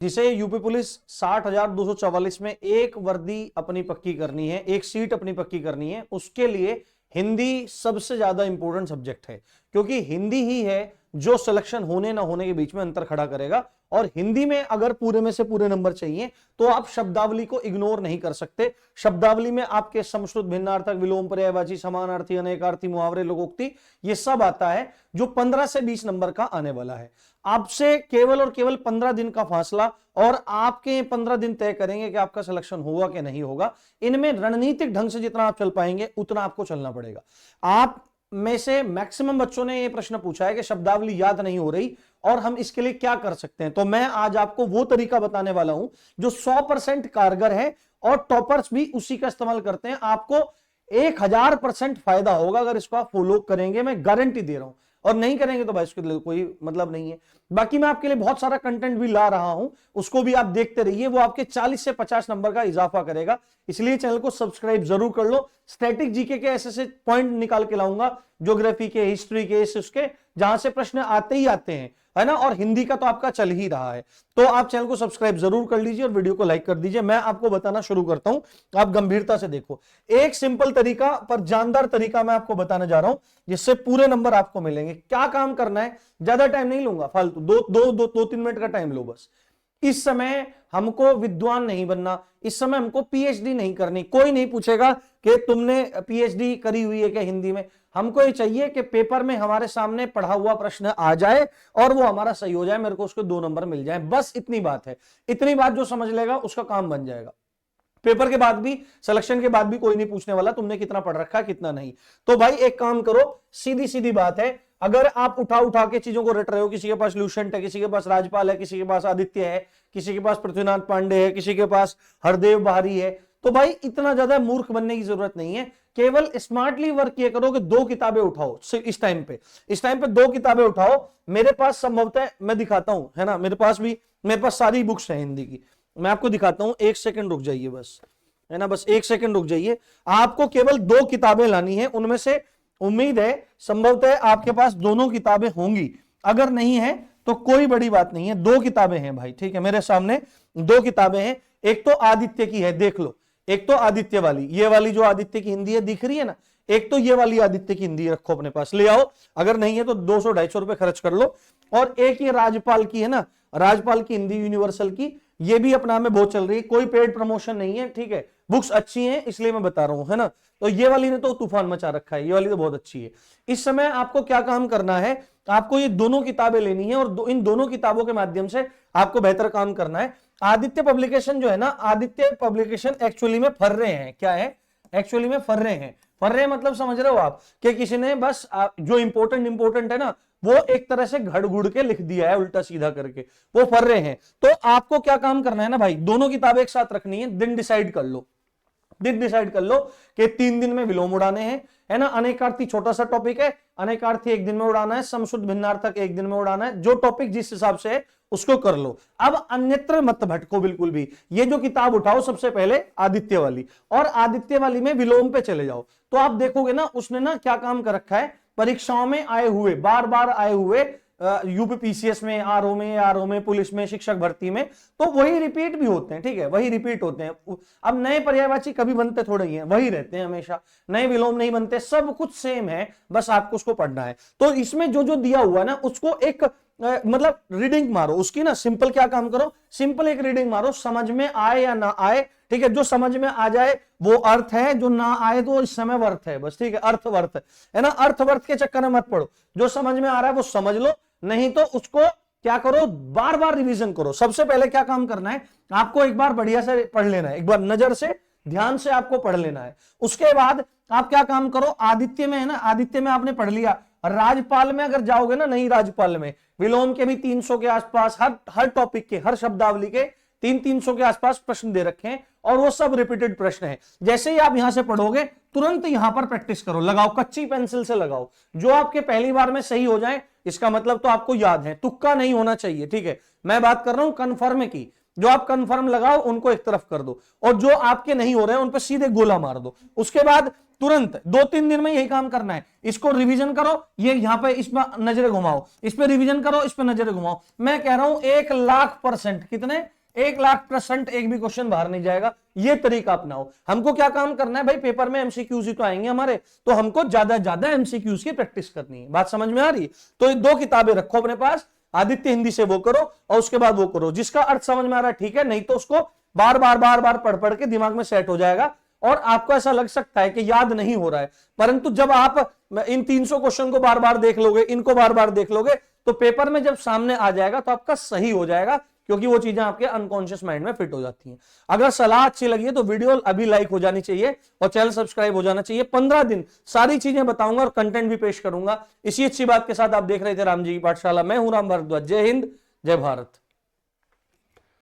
जिसे UP police 60,244 में एक वर्दी अपनी पक्की करनी है, एक सीट अपनी पक्की करनी है, उसके लिए हिंदी सबसे ज्यादा इंपॉर्टेंट सब्जेक्ट है, क्योंकि हिंदी ही है जो सिलेक्शन होने ना होने के बीच में अंतर खड़ा करेगा। और हिंदी में अगर पूरे में से पूरे नंबर चाहिए तो आप शब्दावली को इग्नोर नहीं कर सकते। शब्दावली में आपके समश्रुत, भिन्नार्थक, विलोम, पर्यायवाची, समानार्थी, अनेकार्थी, मुहावरे, लोकोक्ति, ये सब आता है जो 15 से 20 नंबर का आने वाला है। आपसे केवल और केवल 15 दिन का फासला, और आपके 15 दिन तय करेंगे कि आपका सिलेक्शन होगा कि नहीं होगा। इनमें रणनीतिक ढंग से जितना आप चल पाएंगे उतना आपको चलना पड़ेगा। आप में से मैक्सिमम बच्चों ने यह प्रश्न पूछा है कि शब्दावली याद नहीं हो रही और हम इसके लिए क्या कर सकते हैं, तो मैं आज आपको वो तरीका बताने वाला हूं जो 100% कारगर है, और टॉपर्स भी उसी का इस्तेमाल करते हैं। आपको 1000% फायदा होगा अगर इसको आप फॉलो करेंगे, मैं गारंटी दे रहा हूं। और नहीं करेंगे तो भाई इसके लिए कोई मतलब नहीं है। बाकी मैं आपके लिए बहुत सारा कंटेंट भी ला रहा हूं, उसको भी आप देखते रहिए, वो आपके 40 से 50 नंबर का इजाफा करेगा। इसलिए चैनल को सब्सक्राइब जरूर कर लो। स्टैटिक जीके के ऐसे पॉइंट निकाल के लाऊंगा, ज्योग्राफी के, हिस्ट्री के, उसके जहां से प्रश्न आते ही आते हैं, है ना। और हिंदी का तो आपका चल ही रहा है। तो आप चैनल को सब्सक्राइब जरूर कर लीजिए और वीडियो को लाइक कर दीजिए। मैं आपको बताना शुरू करता हूं, आप गंभीरता से देखो। एक सिंपल तरीका पर जानदार तरीका मैं आपको बताने जा रहा हूं, जिससे पूरे नंबर आपको मिलेंगे। क्या काम करना है, ज्यादा टाइम नहीं लूंगा, फालतू 2-3 मिनट का टाइम लो बस। इस समय हमको विद्वान नहीं बनना, इस समय हमको पीएचडी नहीं करनी। कोई नहीं पूछेगा कि तुमने पीएचडी करी हुई है क्या हिंदी में। हमको ये चाहिए कि पेपर में हमारे सामने पढ़ा हुआ प्रश्न आ जाए और वो हमारा सही हो जाए, मेरे को उसके 2 नंबर मिल जाए, बस इतनी बात है। इतनी बात जो समझ लेगा उसका काम बन जाएगा। पेपर के बाद भी, सिलेक्शन के बाद भी कोई नहीं पूछने वाला तुमने कितना पढ़ रखा, कितना नहीं। तो भाई एक काम करो, सीधी सीधी बात है, अगर आप उठा के चीजों को रट रहे हो, किसी के पास ल्यूसेंट है, किसी के पास राजपाल है, किसी के पास आदित्य है, किसी के पास पृथ्वीनाथ पांडे है, किसी के पास हरदेव बहारी है, तो भाई इतना ज्यादा मूर्ख बनने की जरूरत नहीं है। केवल स्मार्टली वर्क ये करो कि 2 किताबें उठाओ इस टाइम पे 2 किताबें उठाओ। मेरे पास संभवतः, मैं दिखाता हूं, है ना, मेरे पास सारी बुक्स हैं हिंदी की, मैं आपको दिखाता हूं। 1 सेकंड रुक जाइए बस, है ना, बस 1 सेकंड रुक जाइए। आपको केवल 2 किताबें लानी है, उनमें से उम्मीद है संभवतः आपके पास दोनों किताबें होंगी, अगर नहीं है तो कोई बड़ी बात नहीं है। 2 किताबें हैं भाई, ठीक है, मेरे सामने 2 किताबें हैं। एक तो आदित्य की है, देख लो, एक तो आदित्य वाली, ये वाली जो आदित्य की हिंदी है दिख रही है ना, एक तो ये वाली आदित्य की हिंदी रखो अपने पास, ले आओ। अगर नहीं है तो 200-250 रुपए खर्च कर लो। और एक ये राजपाल की है ना, राजपाल की हिंदी यूनिवर्सल की, ये भी अपना में बहुत चल रही है, कोई पेड प्रमोशन नहीं है, ठीक है, बुक्स अच्छी हैं इसलिए मैं बता रहा हूं, है ना। तो ये वाली ने तो तूफान मचा रखा है, ये वाली तो बहुत अच्छी है। इस समय आपको क्या काम करना है, आपको ये दोनों किताबें लेनी है और इन दोनों किताबों के माध्यम से आपको बेहतर काम करना है। आदित्य पब्लिकेशन जो है ना, आदित्य पब्लिकेशन एक्चुअली में फर्रे हैं। क्या है, एक्चुअली में फर्रे हैं। फर्रे मतलब समझ रहे हो आप, कि किसी ने बस जो इंपोर्टेंट है ना, वो एक तरह से घड़ के लिख दिया है उल्टा सीधा करके, वो फर्रे हैं। तो आपको क्या काम करना है ना भाई, दोनों किताबें एक साथ रखनी है। दिन डिसाइड कर लो, कि 3 दिन में विलोम उड़ाने हैं, है ना। अनेकार्थी छोटा सा टॉपिक है, अनेकार्थी 1 दिन में उड़ाना है, समशुद्ध भिन्नार्थक 1 दिन में उड़ाना है। जो टॉपिक जिस हिसाब से है उसको कर लो। अब अन्यत्र मत भटको बिल्कुल भी। ये जो किताब उठाओ सबसे पहले आदित्य वाली, और आदित्य वाली में विलोम पे चले जाओ, तो आप देखोगे ना उसने ना क्या काम कर रखा है, परीक्षाओं में आए हुए, बार बार आए हुए, यूपी पीसीएस में, आरओ में, पुलिस में, शिक्षक भर्ती में, तो वही रिपीट भी होते हैं, ठीक है, वही रिपीट होते हैं। अब नए पर्यायवाची कभी बनते थोड़े ही हैं, वही रहते हैं हमेशा, नए विलोम नहीं बनते, सब कुछ सेम है, बस आपको उसको पढ़ना है। तो इसमें जो जो दिया हुआ ना उसको एक मतलब रीडिंग मारो उसकी ना, सिंपल क्या काम करो, सिंपल एक रीडिंग मारो, समझ में आए या ना आए, ठीक है। जो समझ में आ जाए वो अर्थ है, जो ना आए तो इस समय वर्थ है, बस, ठीक है, अर्थ वर्थ है ना। अर्थ वर्थ के चक्कर में मत पड़ो, जो समझ में आ रहा है वो समझ लो, नहीं तो उसको क्या करो, बार बार रिवीजन करो। सबसे पहले क्या काम करना है, आपको एक बार बढ़िया से पढ़ लेना है, एक बार नजर से ध्यान से आपको पढ़ लेना है। उसके बाद आप क्या काम करो, आदित्य में है ना, आदित्य में आपने पढ़ लिया, राजपाल में अगर जाओगे ना, नहीं राजपाल में विलोम के भी 300 के आसपास, हर टॉपिक के, हर शब्दावली के 300 के आसपास प्रश्न दे रखे हैं, और वो सब रिपीटेड प्रश्न हैं। जैसे ही आप यहां से पढ़ोगे तुरंत यहां पर प्रैक्टिस करो, लगाओ, कच्ची पेंसिल से लगाओ, जो आपके पहली बार में सही हो जाए इसका मतलब तो आपको याद है, तुक्का नहीं होना चाहिए, ठीक है। मैं बात कर रहा हूं कन्फर्म की, जो आप कन्फर्म लगाओ उनको एक तरफ कर दो, और जो आपके नहीं हो रहे हैं उन पर सीधे गोला मार दो। उसके बाद तुरंत 2-3 दिन में यही काम करना है। इसको रिवीजन करो, ये यहां पे इस पर नजरें घुमाओ, इस पे रिवीजन करो, इस पे नजरें घुमाओ। मैं कह रहा हूं 1,00,000% कितने 1,00,000% एक भी क्वेश्चन बाहर नहीं जाएगा। ये तरीका अपनाओ। हमको क्या काम करना है भाई, पेपर में एमसीक्यूज ही तो आएंगे हमारे, तो हमको ज्यादा ज्यादा एमसीक्यूज की प्रैक्टिस करनी है। बात समझ में आ रही है? तो ये 2 किताबें रखो अपने पास, आदित्य हिंदी से वो करो और उसके बाद वो करो। जिसका अर्थ समझ में आ रहा है ठीक है, नहीं तो उसको बार बार पढ़ पढ़ के दिमाग में सेट हो जाएगा और आपको ऐसा लग सकता है कि याद नहीं हो रहा है। परंतु जब आप इन 300 क्वेश्चन को बार बार देख लोगे, इनको बार बार देख लोगे, तो पेपर में जब सामने आ जाएगा तो आपका सही हो जाएगा, क्योंकि वो चीजें आपके अनकॉन्शियस माइंड में फिट हो जाती हैं। अगर सलाह अच्छी लगी है तो वीडियो अभी लाइक हो जानी चाहिए और चैनल सब्सक्राइब हो जाना चाहिए। 15 दिन सारी चीजें बताऊंगा और कंटेंट भी पेश करूंगा। इसी अच्छी बात के साथ आप देख रहे थे राम जी की पाठशाला। मैं हूं राम भारद्वाज। जय हिंद, जय भारत।